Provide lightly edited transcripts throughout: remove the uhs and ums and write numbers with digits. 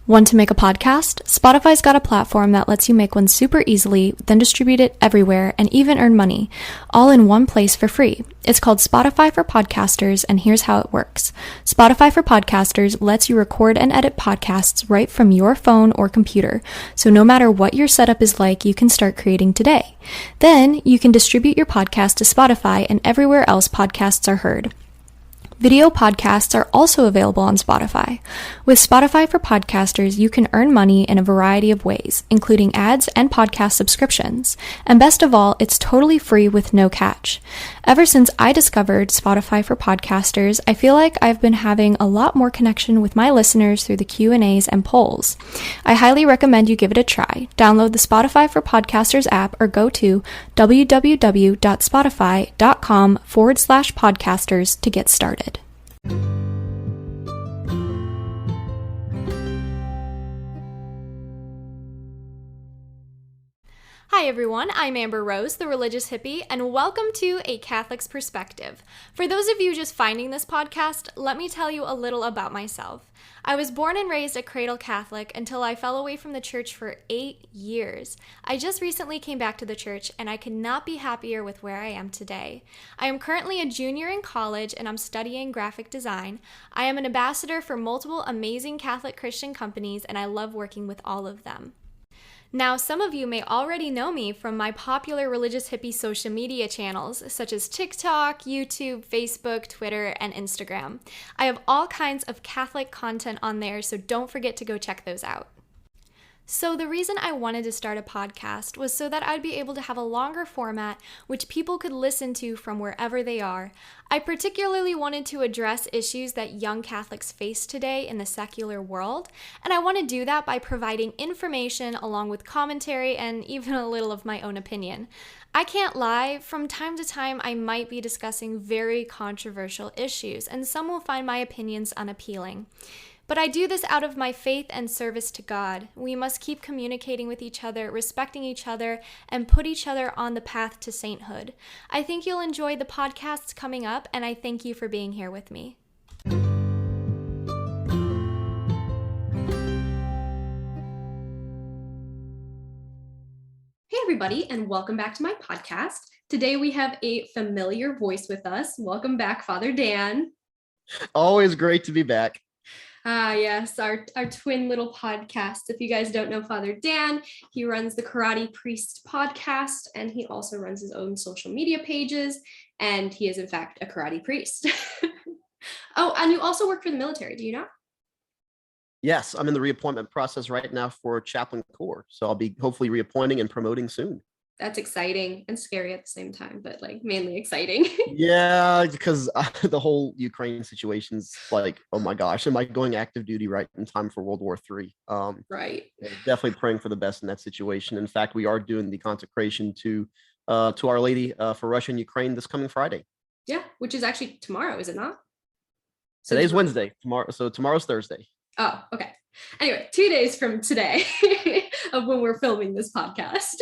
Want to make a podcast? Spotify's got a platform that lets you make one super easily, then distribute it everywhere and even earn money, all in one place for free. It's called Spotify for Podcasters, and here's how it works. Spotify for Podcasters lets you record and edit podcasts right from your phone or computer, so no matter what your setup is like, you can start creating today. Then you can distribute your podcast to Spotify and everywhere else podcasts are heard. Video podcasts are also available on Spotify. With Spotify for Podcasters, you can earn money in a variety of ways, including ads and podcast subscriptions. And best of all, it's totally free with no catch. Ever since I discovered Spotify for Podcasters, I feel like I've been having a lot more connection with my listeners through the Q&As and polls. I highly recommend you give it a try. Download the Spotify for Podcasters app or go to www.spotify.com/podcasters to get started. Hi everyone, I'm Amber Rose, the religious hippie, and welcome to A Catholic's Perspective. For those of you just finding this podcast, let me tell you a little about myself. I was born and raised a cradle Catholic until I fell away from the church for 8 years. I just recently came back to the church, and I could not be happier with where I am today. I am currently a junior in college, and I'm studying graphic design. I am an ambassador for multiple amazing Catholic Christian companies, and I love working with all of them. Now, some of you may already know me from my popular religious hippie social media channels, such as TikTok, YouTube, Facebook, Twitter, and Instagram. I have all kinds of Catholic content on there, so don't forget to go check those out. So the reason I wanted to start a podcast was so that I'd be able to have a longer format which people could listen to from wherever they are. I particularly wanted to address issues that young Catholics face today in the secular world, and I want to do that by providing information along with commentary and even a little of my own opinion. I can't lie, from time to time I might be discussing very controversial issues, and some will find my opinions unappealing. But I do this out of my faith and service to God. We must keep communicating with each other, respecting each other, and put each other on the path to sainthood. I think you'll enjoy the podcasts coming up, and I thank you for being here with me. Hey everybody, and welcome back to my podcast. Today we have a familiar voice with us. Welcome back, Father Dan. Always great to be back. Yes, our twin little podcast. If you guys don't know Father Dan, he runs the Karate Priest podcast, and he also runs his own social media pages, and he is in fact a karate priest. Oh, and you also work for the military, do you not? Yes, I'm in the reappointment process right now for Chaplain Corps, so I'll be hopefully reappointing and promoting soon. That's exciting and scary at the same time, but like mainly exciting. Yeah, because the whole Ukraine situation's like, oh my gosh, am I going active duty right in time for World War III? Right. Definitely praying for the best in that situation. In fact, we are doing the consecration to Our Lady for Russia and Ukraine this coming Friday. Yeah, which is actually tomorrow, is it not? Today's Wednesday. Tomorrow's Thursday. Oh, okay. Anyway, 2 days from today of when we're filming this podcast.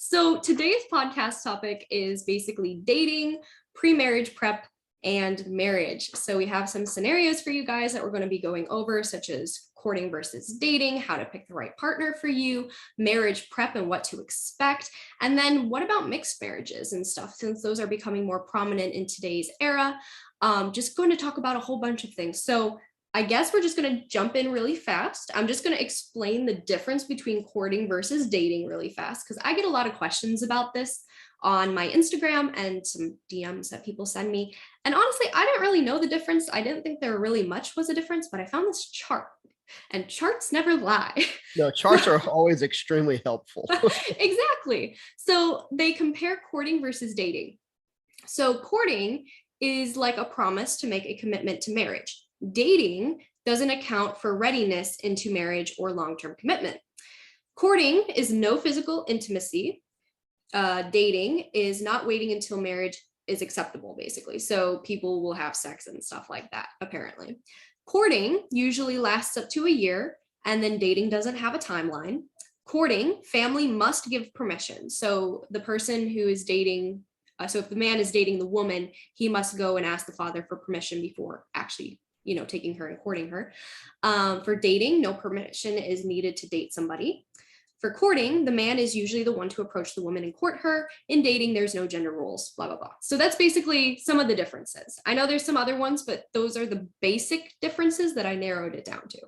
So today's podcast topic is basically dating, pre-marriage prep, and marriage. So we have some scenarios for you guys that we're going to be going over, such as courting versus dating, how to pick the right partner for you, marriage prep and what to expect, and then what about mixed marriages and stuff, since those are becoming more prominent in today's era. Just going to talk about a whole bunch of things. So I guess we're just going to jump in really fast. I'm just going to explain the difference between courting versus dating really fast, because I get a lot of questions about this on my Instagram and some DMs that people send me. And honestly, I didn't really know the difference. I didn't think there really much was a difference, but I found this chart, and charts never lie. No, charts are always extremely helpful. Exactly. So they compare courting versus dating. So courting is like a promise to make a commitment to marriage. Dating doesn't account for readiness into marriage or long-term commitment. Courting is no physical intimacy. Dating is not waiting until marriage is acceptable, basically. So people will have sex and stuff like that, apparently. Courting usually lasts up to a year, and then dating doesn't have a timeline. Courting, family must give permission. So the person who is dating, so if the man is dating the woman, he must go and ask the father for permission before actually taking her and courting her. For dating, no permission is needed to date somebody. For courting, the man is usually the one to approach the woman and court her. In dating, there's no gender roles, blah, blah, blah. So that's basically some of the differences. I know there's some other ones, but those are the basic differences that I narrowed it down to.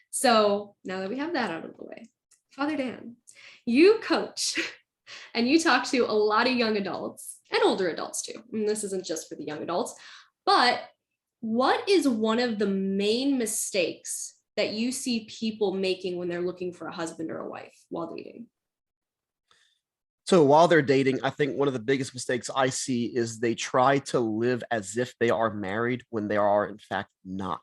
So now that we have that out of the way, Father Dan, you coach and you talk to a lot of young adults and older adults too. And this isn't just for the young adults, but what is one of the main mistakes that you see people making when they're looking for a husband or a wife while dating? So while they're dating, I think one of the biggest mistakes I see is they try to live as if they are married when they are in fact not.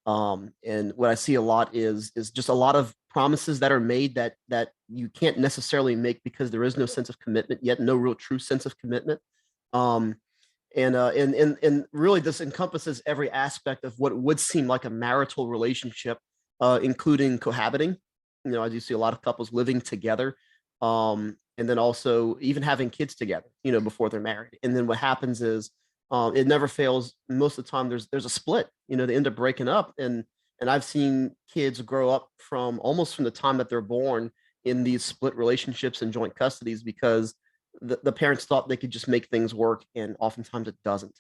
And what I see a lot is just a lot of promises that are made that you can't necessarily make because there is no sense of commitment yet, no real true sense of commitment. Um, and really this encompasses every aspect of what would seem like a marital relationship, including cohabiting. I do see a lot of couples living together, and then also even having kids together, before they're married. And then what happens is it never fails. Most of the time, there's a split. They end up breaking up, and I've seen kids grow up from almost from the time that they're born in these split relationships and joint custodies because the parents thought they could just make things work, and oftentimes it doesn't.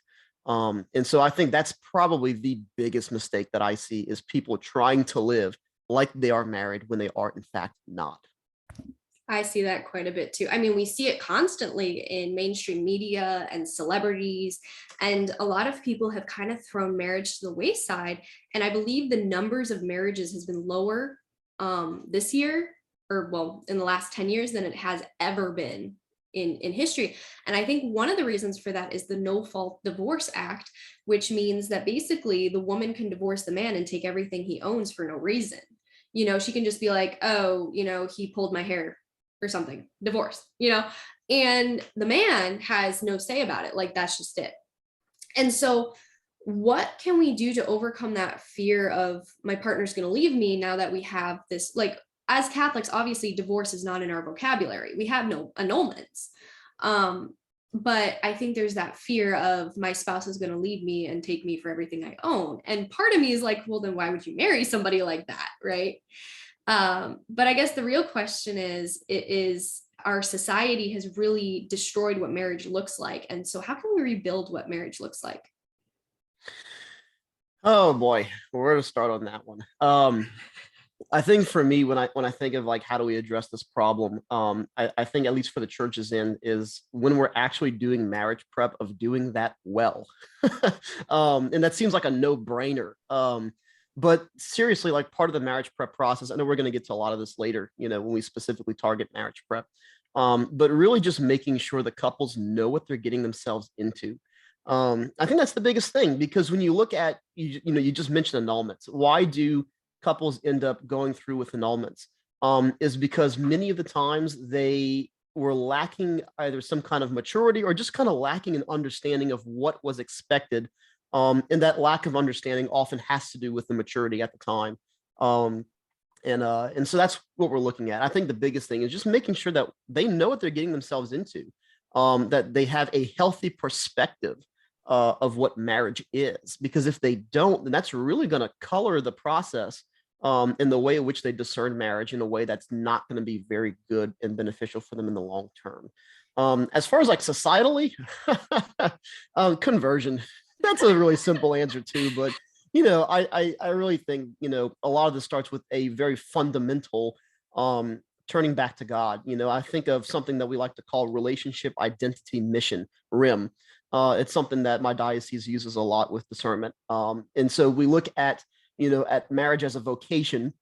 And so I think that's probably the biggest mistake that I see is people trying to live like they are married when they are in fact not. I see that quite a bit too. I mean, we see it constantly in mainstream media and celebrities, and a lot of people have kind of thrown marriage to the wayside. And I believe the numbers of marriages has been lower this year, or well, in the last 10 years than it has ever been in history. And I think one of the reasons for that is the No Fault Divorce Act, which means that basically the woman can divorce the man and take everything he owns for no reason. She can just be like, oh, he pulled my hair or something, divorce, and the man has no say about it. Like, that's just it. And so what can we do to overcome that fear of my partner's going to leave me now that we have this, like, as Catholics, obviously divorce is not in our vocabulary. We have no annulments. But I think there's that fear of my spouse is going to leave me and take me for everything I own. And part of me is like, well, then why would you marry somebody like that? Right. But I guess the real question is our society has really destroyed what marriage looks like. And so how can we rebuild what marriage looks like? Oh boy, where to start on that one? I think for me, when I think of like how do we address this problem, I think at least for the church's end is when we're actually doing marriage prep of doing that well, and that seems like a no-brainer. But seriously, like part of the marriage prep process, I know we're going to get to a lot of this later, when we specifically target marriage prep, but really just making sure the couples know what they're getting themselves into. I think that's the biggest thing because when you look at you just mentioned annulments. Why do couples end up going through with annulments? Is because many of the times they were lacking either some kind of maturity or just kind of lacking an understanding of what was expected. And that lack of understanding often has to do with the maturity at the time. And so that's what we're looking at. I think the biggest thing is just making sure that they know what they're getting themselves into, that they have a healthy perspective of what marriage is. Because if they don't, then that's really going to color the process in the way in which they discern marriage in a way that's not going to be very good and beneficial for them in the long term. As far as like societally, conversion. That's a really simple answer too, but I really think a lot of this starts with a very fundamental turning back to God. I think of something that we like to call relationship identity mission, RIM. It's something that my diocese uses a lot with discernment, and so we look at at marriage as a vocation,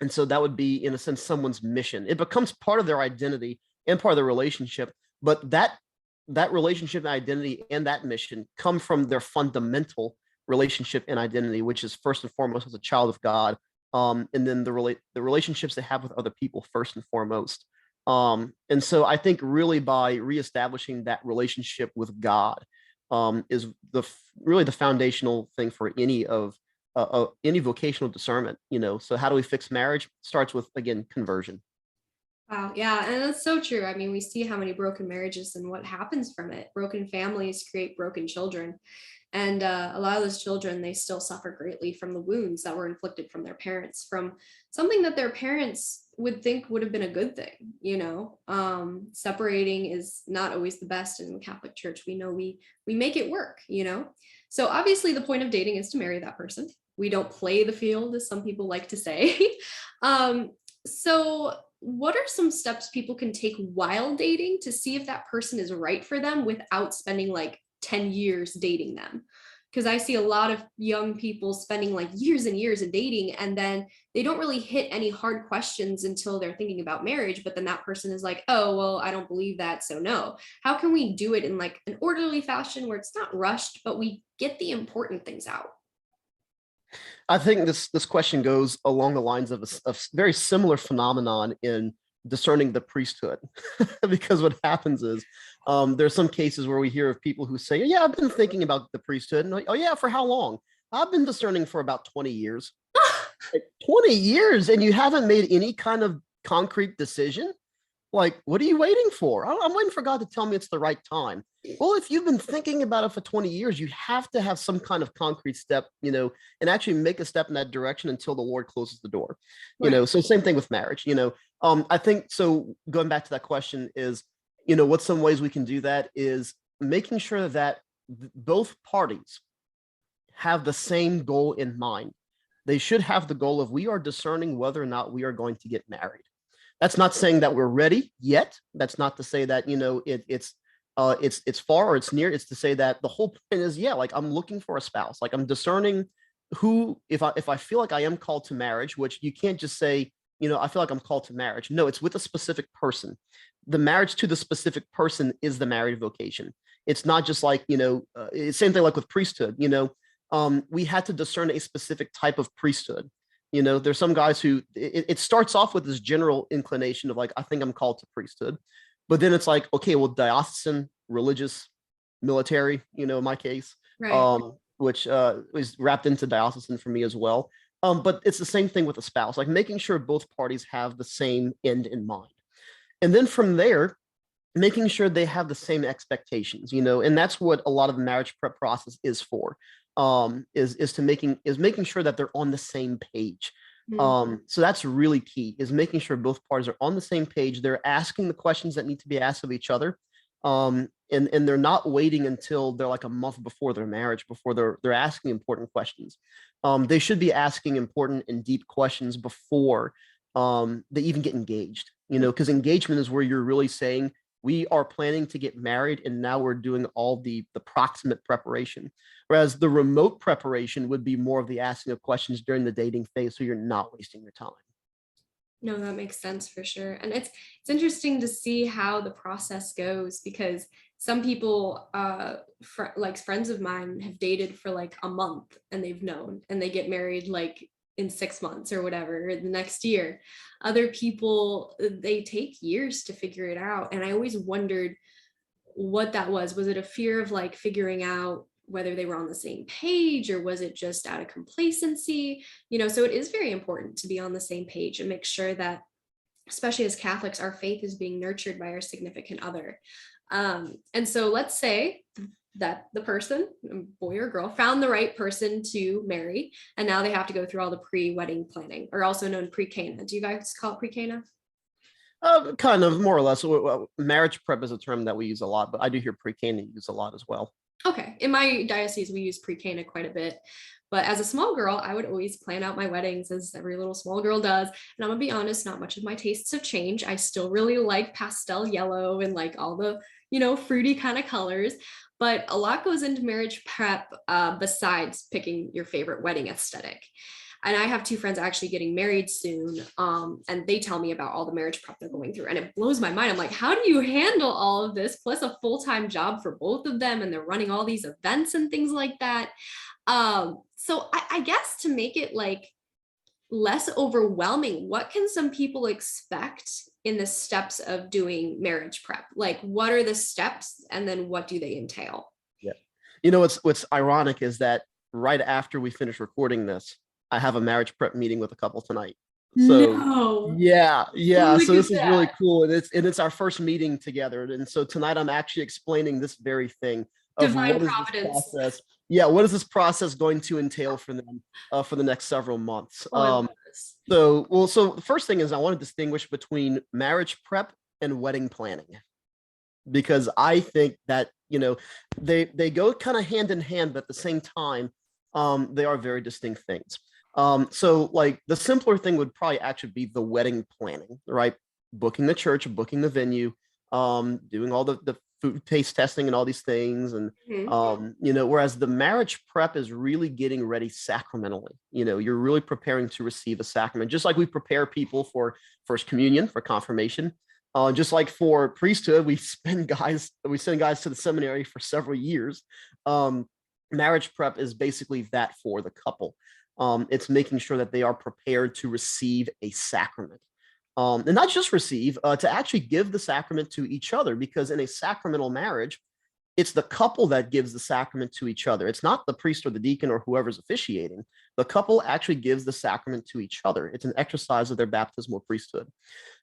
and so that would be in a sense someone's mission. It becomes part of their identity and part of the relationship, but that relationship and identity and that mission come from their fundamental relationship and identity, which is first and foremost as a child of God, and then the relationships they have with other people first and foremost. And so I think really by reestablishing that relationship with God is really the foundational thing for any vocational discernment. So how do we fix marriage? Starts with, again, conversion. Wow. Yeah. And that's so true. I mean, we see how many broken marriages and what happens from it. Broken families create broken children. And a lot of those children, they still suffer greatly from the wounds that were inflicted from their parents, from something that their parents would think would have been a good thing. Separating is not always the best in the Catholic Church. We know we make it work, So obviously the point of dating is to marry that person. We don't play the field, as some people like to say. So what are some steps people can take while dating to see if that person is right for them without spending like 10 years dating them? Because I see a lot of young people spending like years and years of dating, and then they don't really hit any hard questions until they're thinking about marriage. But then that person is like, oh, well, I don't believe that. So no. How can we do it in like an orderly fashion where it's not rushed, but we get the important things out? I think this question goes along the lines of a very similar phenomenon in discerning the priesthood, because what happens is there's some cases where we hear of people who say, "Yeah, I've been thinking about the priesthood," and like, "Oh yeah, for how long?" "I've been discerning for about 20 years." Like, 20 years, and you haven't made any kind of concrete decision? Like, what are you waiting for? I'm waiting for God to tell me it's the right time. Well, if you've been thinking about it for 20 years, you have to have some kind of concrete step, and actually make a step in that direction until the Lord closes the door. Right. So same thing with marriage. I think so. Going back to that question is, what some ways we can do that is making sure that both parties have the same goal in mind. They should have the goal of, we are discerning whether or not we are going to get married. That's not saying that we're ready yet. That's not to say that it's far or it's near. It's to say that the whole point is, yeah, like I'm looking for a spouse. Like I'm discerning who, if I feel like I am called to marriage, which you can't just say, I feel like I'm called to marriage. No, it's with a specific person. The marriage to the specific person is the married vocation. It's not just like, it's same thing like with priesthood. We had to discern a specific type of priesthood. There's some guys who it starts off with this general inclination of like, I think I'm called to priesthood, but then it's like, okay, well, diocesan, religious, military, in my case, Right. which is wrapped into diocesan for me as well. But it's the same thing with a spouse, like making sure both parties have the same end in mind. And then from there, making sure they have the same expectations, and that's what a lot of the marriage prep process is for, is making sure that they're on the same page. Mm. So that's really key, is making sure both parties are on the same page. They're asking the questions that need to be asked of each other. And they're not waiting until they're like a month before their marriage before they're asking important questions. They should be asking important and deep questions before they even get engaged, because engagement is where you're really saying, we are planning to get married, and now we're doing all the proximate preparation. Whereas the remote preparation would be more of the asking of questions during the dating phase, so you're not wasting your time. No, that makes sense for sure. And it's interesting to see how the process goes, because some people like friends of mine have dated for like a month and they've known, and they get married like in 6 months or whatever, or the next year. Other people, they take years to figure it out. And I always wondered what that was. Was it a fear of like figuring out whether they were on the same page, or was it just out of complacency? So it is very important to be on the same page and make sure that, especially as Catholics, our faith is being nurtured by our significant other. And so let's say that the person, boy or girl, found the right person to marry, and now they have to go through all the pre-wedding planning, or also known pre-cana. Do you guys call it pre-cana? Kind of, more or less. Well, marriage prep is a term that we use a lot, but I do hear pre-Cana used a lot as well. Okay. In my diocese, we use pre-cana quite a bit. But as a small girl, I would always plan out my weddings, as every little small girl does. And I'm gonna be honest, not much of my tastes have changed. I still really like pastel yellow and like all the, fruity kind of colors. But a lot goes into marriage prep, besides picking your favorite wedding aesthetic. And I have two friends actually getting married soon, and they tell me about all the marriage prep they're going through, and it blows my mind. I'm like, how do you handle all of this plus a full-time job for both of them, and they're running all these events and things like that? So I guess to make it like less overwhelming, what can some people expect in the steps of doing marriage prep? Like, what are the steps, and then what do they entail? Yeah. What's ironic is that right after we finish recording this, I have a marriage prep meeting with a couple tonight. So No. yeah. So Look at this is really that. cool, and it's our first meeting together. And so tonight I'm actually explaining this very thing of Divine what is this providence. process. Yeah, what is this process going to entail for them for the next several months? Oh, I love this. So the first thing is I want to distinguish between marriage prep and wedding planning, because I think that they go kind of hand in hand, but at the same time, they are very distinct things. So like the simpler thing would probably actually be the wedding planning, right? Booking the church, booking the venue, doing all the food taste testing and all these things, and Mhm. whereas the marriage prep is really getting ready sacramentally. You're really preparing to receive a sacrament, just like we prepare people for first communion, for confirmation. Just like for priesthood, we send guys to the seminary for several years. Marriage prep is basically that for the couple. It's making sure that they are prepared to receive a sacrament. And not just receive, to actually give the sacrament to each other, because in a sacramental marriage, it's the couple that gives the sacrament to each other. It's not the priest or the deacon or whoever's officiating. The couple actually gives the sacrament to each other. It's an exercise of their baptismal priesthood.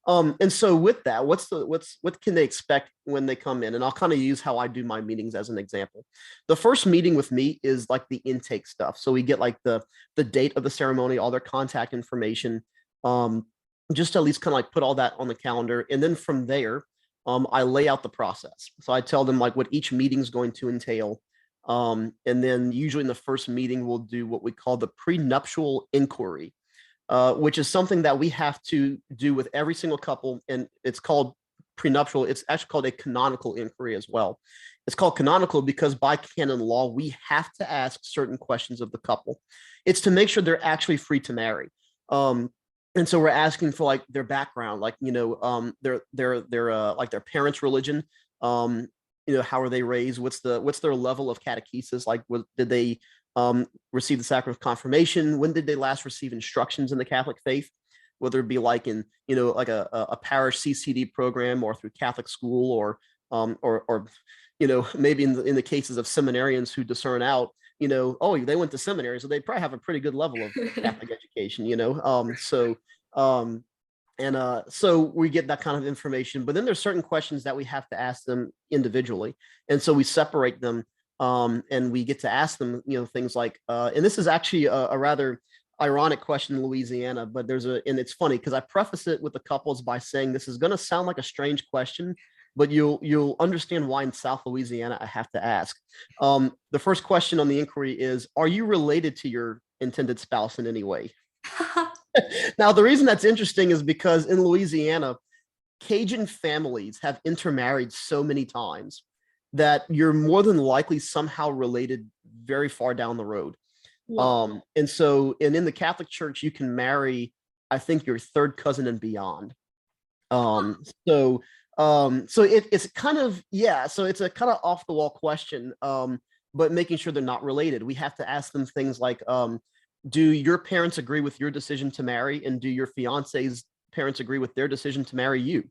And so with that, what can they expect when they come in? And I'll kind of use how I do my meetings as an example. The first meeting with me is like the intake stuff. So we get like the date of the ceremony, all their contact information, just to at least kind of like put all that on the calendar. And then from there, I lay out the process. So I tell them like what each meeting is going to entail. And then usually in the first meeting, we'll do what we call the prenuptial inquiry, which is something that we have to do with every single couple. And it's called prenuptial. It's actually called a canonical inquiry as well. It's called canonical because by canon law, we have to ask certain questions of the couple. It's to make sure they're actually free to marry. And so we're asking for like their background, like, their like their parents' religion. How are they raised? What's their level of catechesis? Like, did they receive the sacrament of confirmation? When did they last receive instructions in the Catholic faith? Whether it be like in, like a parish CCD program, or through Catholic school, or maybe in the cases of seminarians who discern out, oh, they went to seminary, so they probably have a pretty good level of Catholic education, so we get that kind of information. But then there's certain questions that we have to ask them individually, and so we separate them, and we get to ask them, things like, and this is actually a rather ironic question in Louisiana, but and it's funny because I preface it with the couples by saying this is going to sound like a strange question, but you'll understand why in South Louisiana I have to ask. The first question on the inquiry is, are you related to your intended spouse in any way? Now, the reason that's interesting is because in Louisiana, Cajun families have intermarried so many times that you're more than likely somehow related very far down the road. And in the Catholic Church, you can marry, I think, your third cousin and beyond. So it's kind of, so it's a kind of off the wall question, but making sure they're not related. We have to ask them things like, do your parents agree with your decision to marry, and do your fiance's parents agree with their decision to marry you?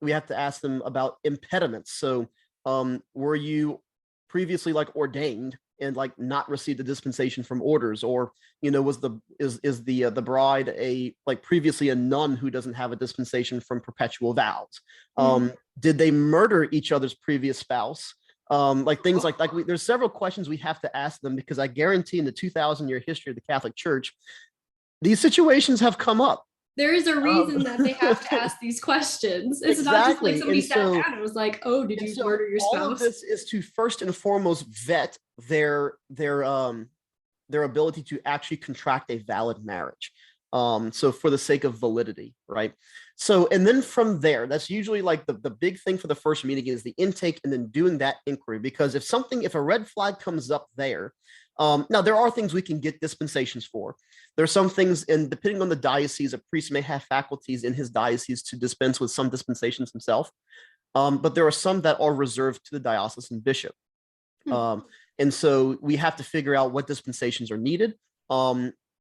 We have to ask them about impediments. So were you previously like ordained and like not received a dispensation from orders, or was the bride previously a nun who doesn't have a dispensation from perpetual vows? Did they murder each other's previous spouse? Things like there's several questions we have to ask them, because I guarantee in the 2,000-year history of the Catholic Church, these situations have come up. There is a reason that they have to ask these questions. It's exactly. not just like somebody sat down and was like, "Oh, did you murder your spouse?" All of this is to first and foremost vet their ability to actually contract a valid marriage. So for the sake of validity, right? So, and then from there, that's usually like the big thing for the first meeting is the intake, and then doing that inquiry. Because if a red flag comes up there, now there are things we can get dispensations for. There are some things, and depending on the diocese, a priest may have faculties in his diocese to dispense with some dispensations himself. But there are some that are reserved to the diocesan bishop. And so we have to figure out what dispensations are needed.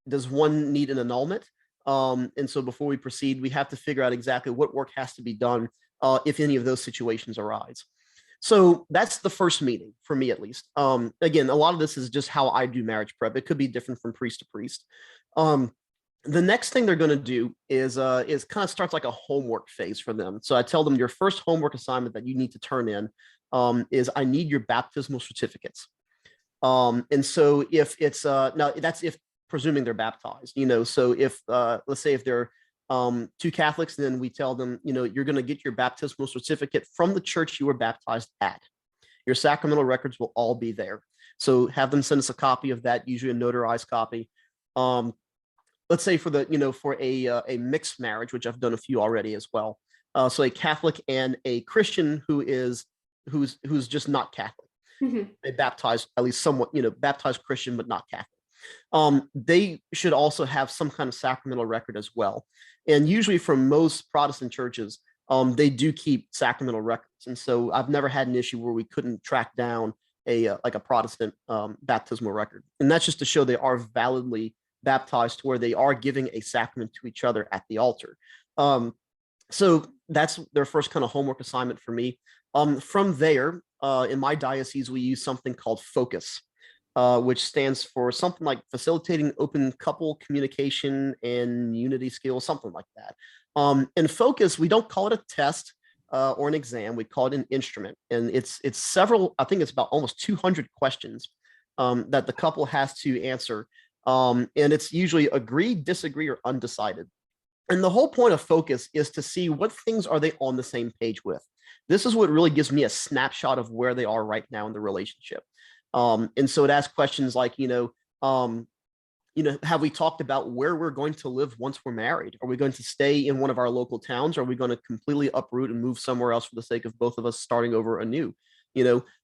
Does one need an annulment? And so before we proceed, we have to figure out exactly what work has to be done if any of those situations arise. So that's the first meeting for me, at least. Again, a lot of this is just how I do marriage prep. It could be different from priest to priest. The next thing they're going to do is kind of starts like a homework phase for them. So I tell them your first homework assignment that you need to turn in is I need your baptismal certificates. And so if it's now that's if presuming they're baptized, so if let's say if they're two Catholics, then we tell them, you're going to get your baptismal certificate from the church you were baptized at. Your sacramental records will all be there. So have them send us a copy of that, usually a notarized copy. Let's say for for a mixed marriage, which I've done a few already as well. So a Catholic and a Christian who's just not Catholic. Mhm. They baptized at least somewhat, baptized Christian but not Catholic. They should also have some kind of sacramental record as well. And usually for most Protestant churches, they do keep sacramental records. And so I've never had an issue where we couldn't track down a Protestant baptismal record. And that's just to show they are validly baptized, to where they are giving a sacrament to each other at the altar. So that's their first kind of homework assignment for me. From there, in my diocese, we use something called Focus, which stands for something like facilitating open couple communication and unity skills, something like that. In Focus, we don't call it a test or an exam. We call it an instrument, and it's several. I think it's about almost 200 questions that the couple has to answer, and it's usually agree, disagree, or undecided. And the whole point of Focus is to see what things are they on the same page with. This is what really gives me a snapshot of where they are right now in the relationship. And so it asks questions like, have we talked about where we're going to live once we're married? Are we going to stay in one of our local towns? Or are we going to completely uproot and move somewhere else for the sake of both of us starting over anew?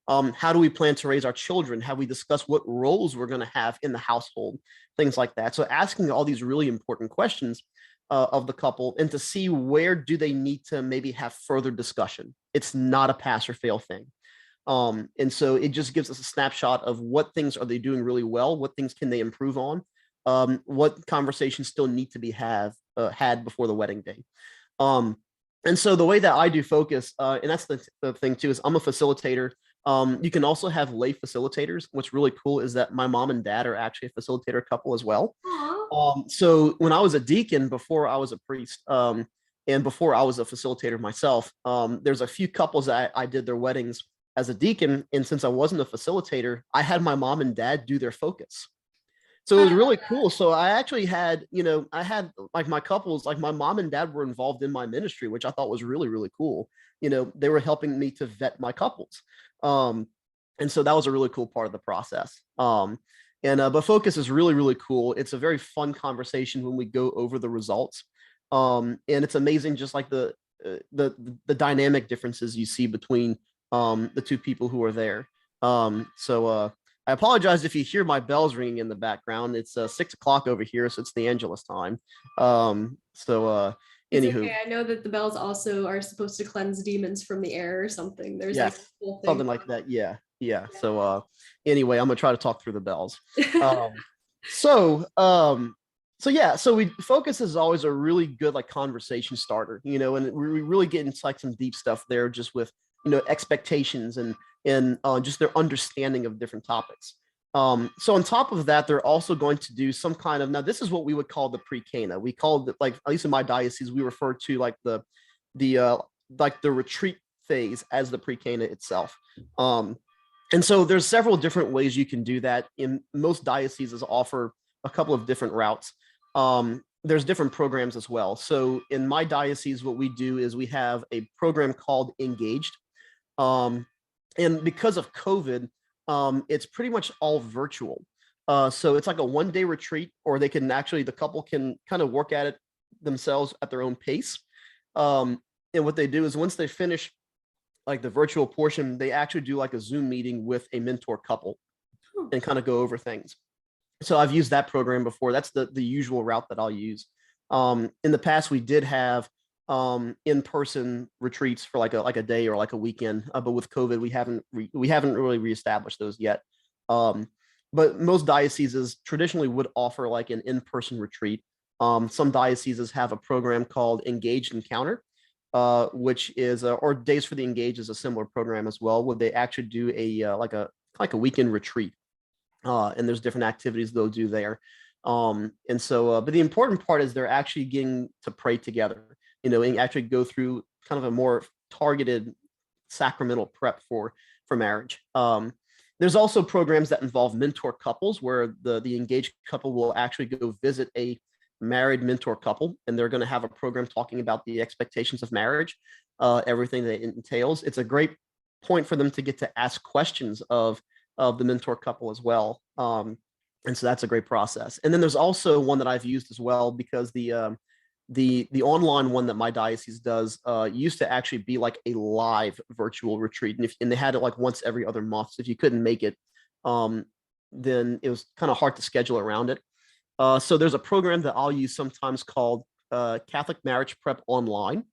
How do we plan to raise our children? Have we discussed what roles we're going to have in the household? Things like that. So asking all these really important questions of the couple, and to see where do they need to maybe have further discussion. It's not a pass or fail thing. And so it just gives us a snapshot of what things are they doing really well, what things can they improve on, what conversations still need to be had before the wedding day. And so the way that I do Focus, and that's the thing too, is I'm a facilitator. You can also have lay facilitators. What's really cool is that my mom and dad are actually a facilitator couple as well. So when I was a deacon, before I was a priest, and before I was a facilitator myself, there's a few couples that I did their weddings as a deacon. And since I wasn't a facilitator, I had my mom and dad do their Focus. So it was really cool. So I actually had, I had like my couples, like my mom and dad were involved in my ministry, which I thought was really, really cool. They were helping me to vet my couples. And so that was a really cool part of the process. But Focus is really, really cool. It's a very fun conversation when we go over the results. And it's amazing, just like the dynamic differences you see between the two people who are there. I apologize if you hear my bells ringing in the background. It's 6 o'clock over here, so it's the Angelus time. It's Anywho, okay. I know that the bells also are supposed to cleanse demons from the air or something. There's like a whole thing. something like that. Yeah. So anyway, I'm gonna try to talk through the bells. So Focus is always a really good like conversation starter, and we really get into like some deep stuff there, just with expectations and just their understanding of different topics. So on top of that, they're also going to do some kind of, now this is what we would call the pre-Cana. We call it, like, at least in my diocese, we refer to like the retreat phase as the pre-Cana itself. And so there's several different ways you can do that. In most dioceses offer a couple of different routes. There's different programs as well. So in my diocese, what we do is we have a program called Engaged. And because of COVID, it's pretty much all virtual. So it's like a 1-day retreat, or they can actually, the couple can kind of work at it themselves at their own pace. And what they do is once they finish like the virtual portion, they actually do like a Zoom meeting with a mentor couple and kind of go over things. So I've used that program before. That's the usual route that I'll use. In the past, we did have in-person retreats for like a day or like a weekend, but with COVID, we haven't really reestablished those yet. But most dioceses traditionally would offer like an in-person retreat. Some dioceses have a program called Engaged Encounter, which is or Days for the Engaged is a similar program as well, where they actually do a weekend retreat, and there's different activities they'll do there. And so, but the important part is they're actually getting to pray together, and actually go through kind of a more targeted sacramental prep for marriage. There's also programs that involve mentor couples where the engaged couple will actually go visit a married mentor couple, and they're going to have a program talking about the expectations of marriage, everything that it entails. It's a great point for them to get to ask questions of the mentor couple as well. And so that's a great process. And then there's also one that I've used as well, because the online one that my diocese does used to actually be like a live virtual retreat, and they had it like once every other month. So if you couldn't make it, then it was kind of hard to schedule around it. So there's a program that I'll use sometimes called Catholic Marriage Prep Online.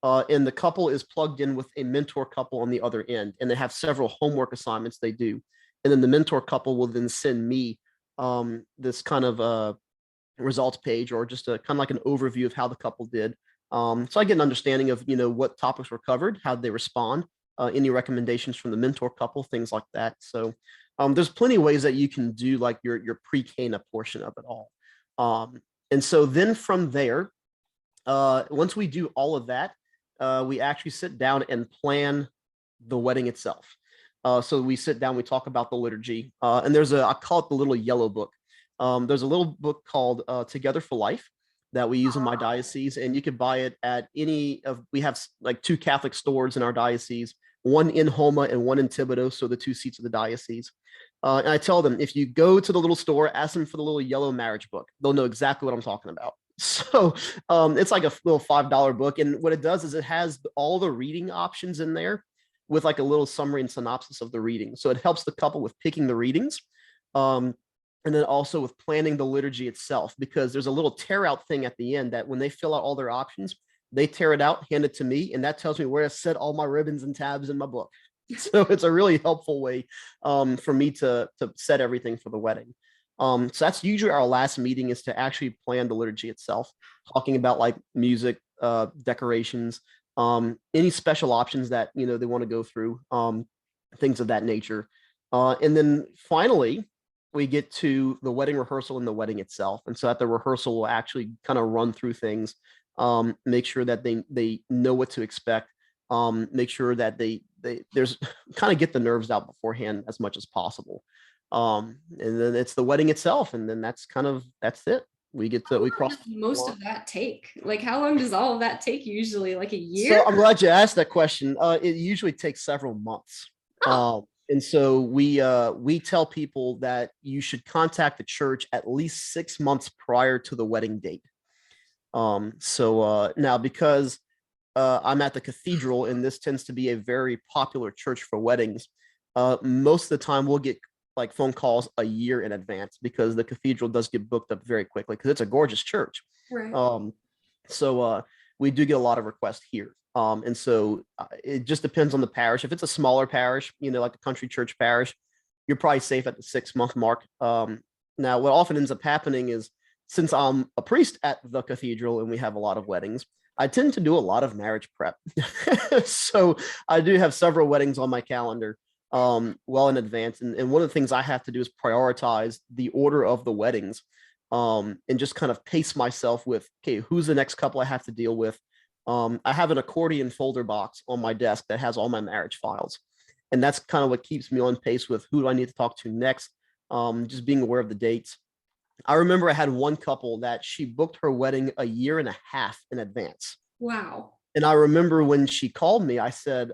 And the couple is plugged in with a mentor couple on the other end, and they have several homework assignments they do. And then the mentor couple will then send me this kind of results page, or just a kind of like an overview of how the couple did. So I get an understanding of what topics were covered, how they respond, any recommendations from the mentor couple, things like that. So there's plenty of ways that you can do like your pre-Cana portion of it all. And so then from there, once we do all of that, we actually sit down and plan the wedding itself. So we sit down, we talk about the liturgy, and I call it the little yellow book. There's a little book called Together for Life that we use in my diocese, and you can buy it at we have like 2 Catholic stores in our diocese, one in Homa and one in Thibodeau, so the 2 seats of the diocese. And I tell them, if you go to the little store, ask them for the little yellow marriage book. They'll know exactly what I'm talking about. So it's like a little $5 book. And what it does is it has all the reading options in there with like a little summary and synopsis of the reading. So it helps the couple with picking the readings. And then also with planning the liturgy itself, because there's a little tear out thing at the end that when they fill out all their options, they tear it out, hand it to me, and that tells me where to set all my ribbons and tabs in my book. So it's a really helpful way for me to set everything for the wedding. So that's usually our last meeting, is to actually plan the liturgy itself, talking about like music, decorations, any special options that they want to go through, things of that nature. And then finally, we get to the wedding rehearsal and the wedding itself. And so at the rehearsal, we'll actually kind of run through things, make sure that they know what to expect, make sure that there's kind of get the nerves out beforehand as much as possible. And then it's the wedding itself, and then that's it. We cross. Most of that take? Like, how long does all of that take usually? Like a year? So I'm glad you asked that question. It usually takes several months. And so we tell people that you should contact the church at least 6 months prior to the wedding date. So now, because I'm at the cathedral, and this tends to be a very popular church for weddings, most of the time we'll get like phone calls a year in advance, because the cathedral does get booked up very quickly, because it's a gorgeous church. Right. So we do get a lot of requests here. And so it just depends on the parish. If it's a smaller parish, like a country church parish, you're probably safe at the 6-month mark. Now, what often ends up happening is, since I'm a priest at the cathedral and we have a lot of weddings, I tend to do a lot of marriage prep. So I do have several weddings on my calendar well in advance. And one of the things I have to do is prioritize the order of the weddings, and just kind of pace myself with, okay, who's the next couple I have to deal with? I have an accordion folder box on my desk that has all my marriage files. And that's kind of what keeps me on pace with who do I need to talk to next, just being aware of the dates. I remember I had one couple that she booked her wedding a year and a half in advance. Wow. And I remember when she called me, I said,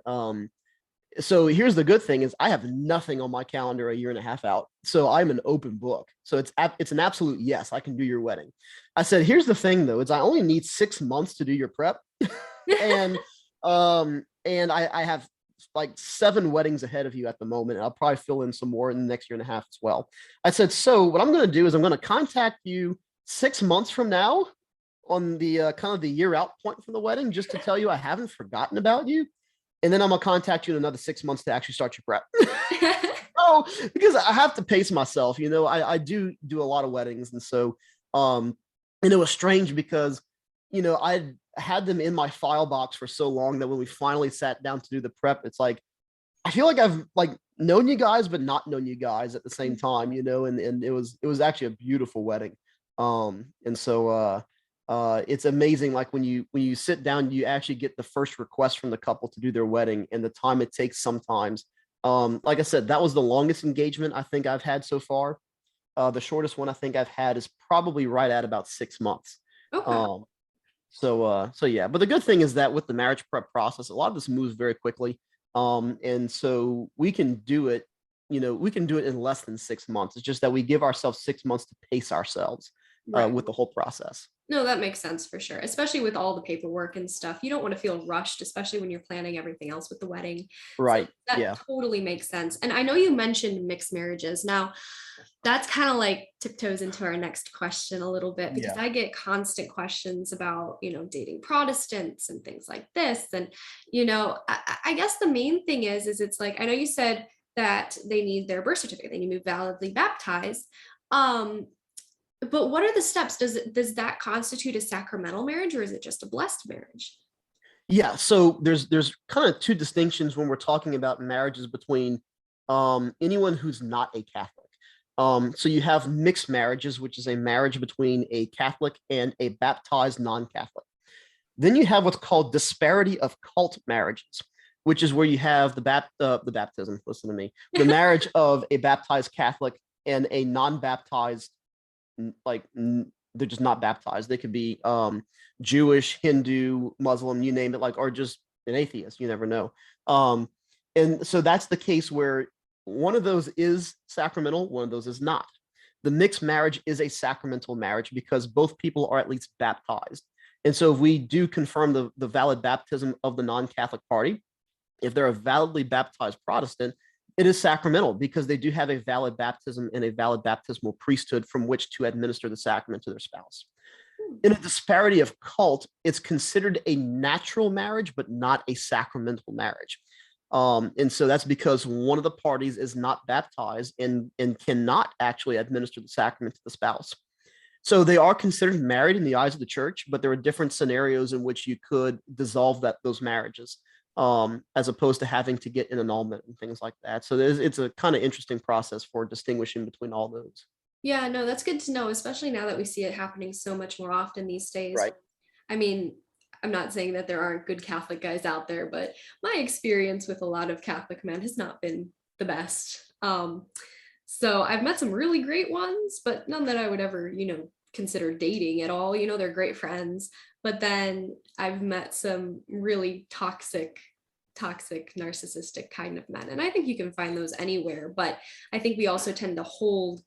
so here's the good thing is I have nothing on my calendar a year and a half out. So I'm an open book. So it's an absolute yes, I can do your wedding. I said, here's the thing though, is I only need 6 months to do your prep. and I have like 7 weddings ahead of you at the moment. And I'll probably fill in some more in the next year and a half as well. I said, so what I'm going to do is I'm going to contact you 6 months from now on the kind of the year out point from the wedding, just to tell you I haven't forgotten about you. And then I'm going to contact you in another 6 months to actually start your prep. Oh, because I have to pace myself. I do a lot of weddings. And so, and it was strange because, I had them in my file box for so long that when we finally sat down to do the prep, it's like, I feel like I've like known you guys, but not known you guys at the same time, and it was actually a beautiful wedding. And so it's amazing. Like when you sit down, you actually get the first request from the couple to do their wedding, and the time it takes sometimes. Like I said, that was the longest engagement I think I've had so far. The shortest one I think I've had is probably right at about 6 months. Okay. So yeah, but the good thing is that with the marriage prep process, a lot of this moves very quickly. And so we can do it, we can do it in less than 6 months. It's just that we give ourselves 6 months to pace ourselves Right. with the whole process. No, that makes sense for sure, especially with all the paperwork and stuff. You don't want to feel rushed, especially when you're planning everything else with the wedding. So Right. that Yeah. totally makes sense. And I know you mentioned mixed marriages. Now, that's kind of like tiptoes into our next question a little bit because Yeah. I get constant questions about, dating Protestants and things like this. And, I guess the main thing is it's like, I know you said that they need their birth certificate, they need to be validly baptized. Um, but what are the steps? Does that constitute a sacramental marriage or is it just a blessed marriage? Yeah. So there's kind of two distinctions when we're talking about marriages between anyone who's not a Catholic. So you have mixed marriages, which is a marriage between a Catholic and a baptized non-Catholic. Then you have what's called disparity of cult marriages, which is where you have the baptism. Listen to me. The marriage of a baptized Catholic and a non-baptized, like they're just not baptized. They could be Jewish, Hindu, Muslim, you name it, like, or just an atheist. You never know. Um, and so that's the case where one of those is sacramental, one of those is not. The mixed marriage is a sacramental marriage because both people are at least baptized. And so if we do confirm the valid baptism of the non-Catholic party, if they're a validly baptized Protestant, it is sacramental because they do have a valid baptism and a valid baptismal priesthood from which to administer the sacrament to their spouse. In a disparity of cult, it's considered a natural marriage, but not a sacramental marriage. And so that's because one of the parties is not baptized and cannot actually administer the sacrament to the spouse. So they are considered married in the eyes of the church, but there are different scenarios in which you could dissolve those marriages, as opposed to having to get an annulment and things like that. So it's a kind of interesting process for distinguishing between all those. Yeah, no, that's good to know, especially now that we see it happening so much more often these days. Right. I mean, I'm not saying that there aren't good Catholic guys out there, but my experience with a lot of Catholic men has not been the best. So I've met some really great ones, but none that I would ever, consider dating at all. They're great friends. But then I've met some really toxic, narcissistic kind of men. And I think you can find those anywhere. But I think we also tend to hold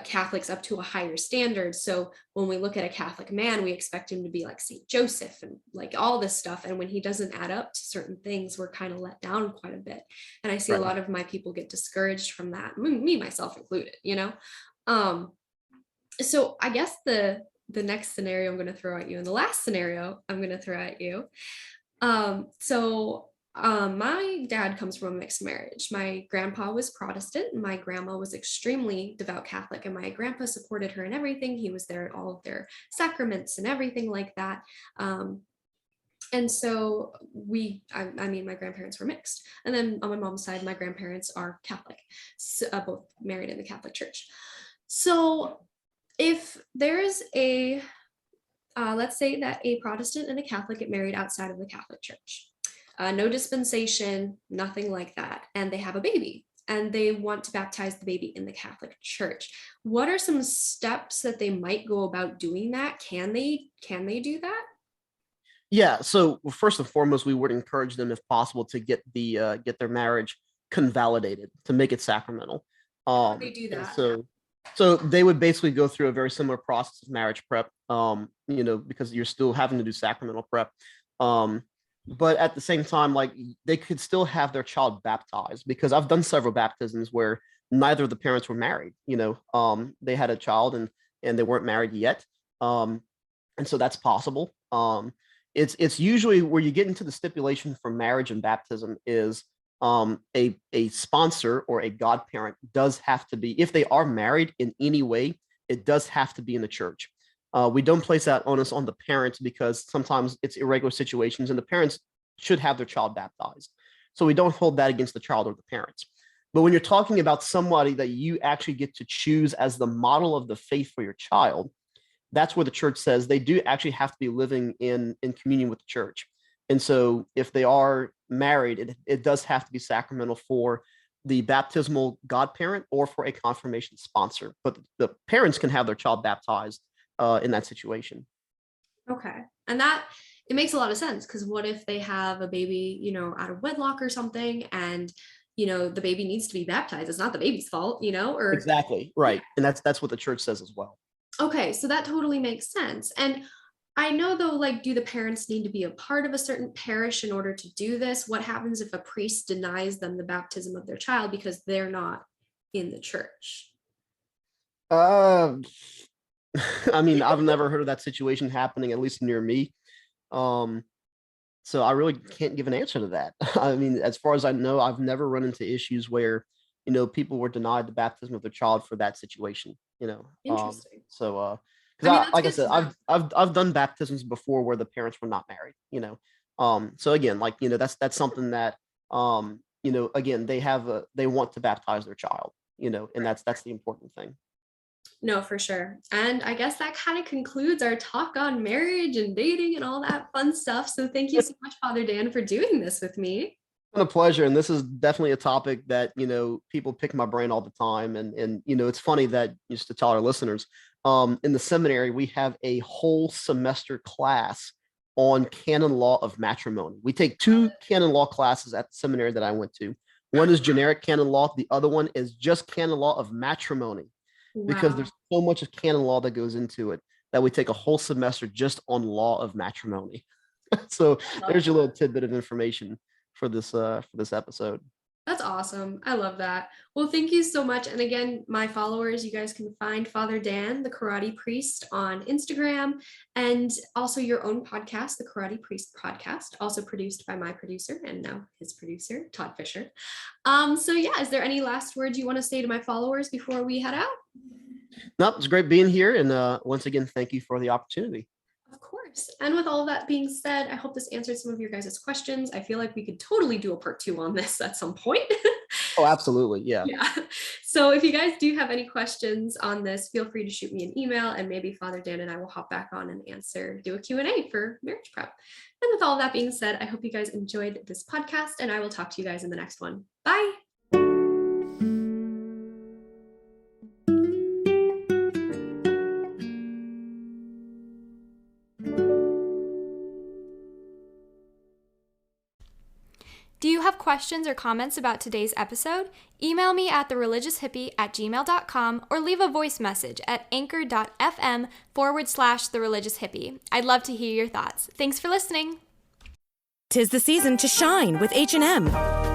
Catholics up to a higher standard. So when we look at a Catholic man, we expect him to be like St. Joseph and like all this stuff. And when he doesn't add up to certain things, we're kind of let down quite a bit. And I see a Right. lot of my people get discouraged from that, me myself included. So I guess the next scenario I'm going to throw at you, and the last scenario I'm going to throw at you. My dad comes from a mixed marriage. My grandpa was Protestant, and my grandma was extremely devout Catholic, and my grandpa supported her in everything. He was there at all of their sacraments and everything like that. And so I mean, my grandparents were mixed. And then on my mom's side, my grandparents are Catholic, so, both married in the Catholic Church. So if there's let's say that a Protestant and a Catholic get married outside of the Catholic Church, no dispensation, nothing like that, and they have a baby and they want to baptize the baby in the Catholic Church. What are some steps that they might go about doing that? Can they do that? Yeah. So first and foremost, we would encourage them, if possible, to get their marriage convalidated, to make it sacramental. How do they do And that? so they would basically go through a very similar process of marriage prep, because you're still having to do sacramental prep. But at the same time, like, they could still have their child baptized, because I've done several baptisms where neither of the parents were married. They had a child and they weren't married yet. And so that's possible. It's usually where you get into the stipulation for marriage and baptism is a sponsor or a godparent does have to be, if they are married in any way, it does have to be in the church. We don't place that onus on the parents because sometimes it's irregular situations and the parents should have their child baptized. So we don't hold that against the child or the parents. But when you're talking about somebody that you actually get to choose as the model of the faith for your child, that's where the church says they do actually have to be living in communion with the church. And so if they are married, it does have to be sacramental for the baptismal godparent or for a confirmation sponsor. But the parents can have their child baptized in that situation. Okay. And that, it makes a lot of sense, because what if they have a baby, you know, out of wedlock or something, and, you know, the baby needs to be baptized. It's not the baby's fault, you know, or Exactly. Right. And that's what the church says as well. okay, so that totally makes sense. And I know though, like, do the parents need to be a part of a certain parish in order to do this? What happens if a priest denies them the baptism of their child because they're not in the church? I mean, I've never heard of that situation happening, at least near me. So I really can't give an answer to that. I mean, as far as I know, I've never run into issues where, you know, people were denied the baptism of their child for that situation, you know. Interesting. So I mean, because that's like I good said, to know. I've done baptisms before where the parents were not married, you know. So again, like, you know, that's something that you know, again, they want to baptize their child, you know, and that's the important thing. No, for sure. And I guess that kind of concludes our talk on marriage and dating and all that fun stuff. So thank you so much, Father Dan, for doing this with me. It's been a pleasure, and this is definitely a topic that, you know, people pick my brain all the time, and you know, it's funny that, just to tell our listeners, in the seminary we have a whole semester class on canon law of matrimony. We take 2 canon law classes at the seminary that I went to. One is generic canon law, the other one is just canon law of matrimony, because Wow. there's so much of canon law that goes into it that we take a whole semester just on law of matrimony. So there's your little tidbit of information for this episode. That's awesome. I love that. Well, thank you so much. And again, my followers, you guys can find Father Dan, the Karate Priest, on Instagram, and also your own podcast, the Karate Priest Podcast, also produced by my producer and now his producer, Todd Fisher. So yeah, is there any last words you want to say to my followers before we head out? No, it's great being here, and once again, thank you for the opportunity. Of course. And with all that being said, I hope this answered some of your guys' questions. I feel like we could totally do a part 2 on this at some point. Oh, absolutely. Yeah. Yeah. So if you guys do have any questions on this, feel free to shoot me an email, and maybe Father Dan and I will hop back on and do a Q&A for marriage prep. And with all that being said, I hope you guys enjoyed this podcast, and I will talk to you guys in the next one. Bye. Do you have questions or comments about today's episode? Email me at thereligioushippie@gmail.com or leave a voice message at anchor.fm/thereligioushippie. I'd love to hear your thoughts. Thanks for listening. 'Tis the season to shine with H&M.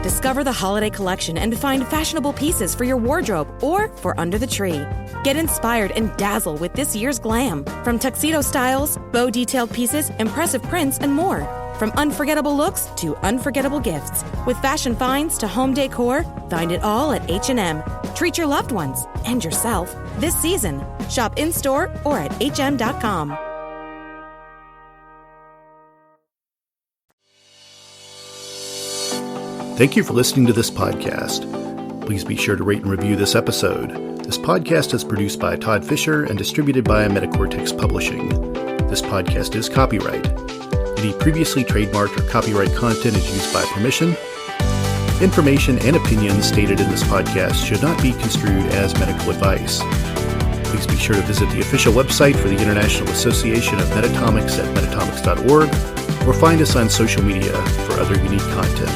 Discover the holiday collection and find fashionable pieces for your wardrobe or for under the tree. Get inspired and dazzle with this year's glam. From tuxedo styles, bow detailed pieces, impressive prints, and more. From unforgettable looks to unforgettable gifts. With fashion finds to home decor, find it all at H&M. Treat your loved ones and yourself this season. Shop in-store or at hm.com. Thank you for listening to this podcast. Please be sure to rate and review this episode. This podcast is produced by Todd Fisher and distributed by Metacortex Publishing. This podcast is copyright. Any previously trademarked or copyright content is used by permission. Information and opinions stated in this podcast should not be construed as medical advice. Please be sure to visit the official website for the International Association of Metatomics at metatomics.org, or find us on social media for other unique content.